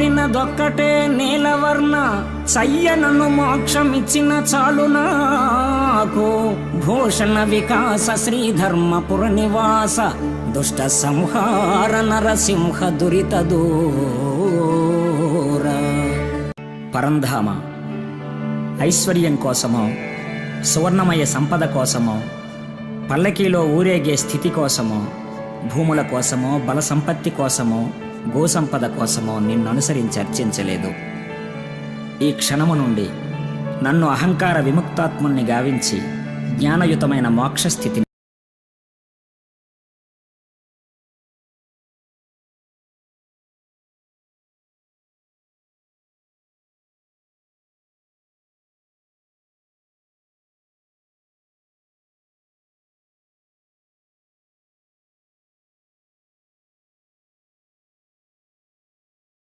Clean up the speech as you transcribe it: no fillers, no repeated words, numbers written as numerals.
కోరినదొక్కటే నీలవర్ణ చయ్యనను మోక్షమిచ్చిన చాలు నాకు. భూషణ వికాస శ్రీధర్మపుర నివాస దుష్ట సంహార నరసింహ దురిత దూర. పరంధామ ఐశ్వర్యం కోసమో, సువర్ణమయ సంపద కోసమో, పల్లకీలో ఊరేగే స్థితి కోసమో, భూముల కోసమో, బల సంపత్తి కోసమో, గోసంపద కోసమో నిన్ను అనుసరించి అర్చించలేదు. ఈ క్షణము నుండి నన్ను అహంకార విముక్తాత్ముణ్ణి గావించి జ్ఞానయుతమైన మోక్షస్థితిని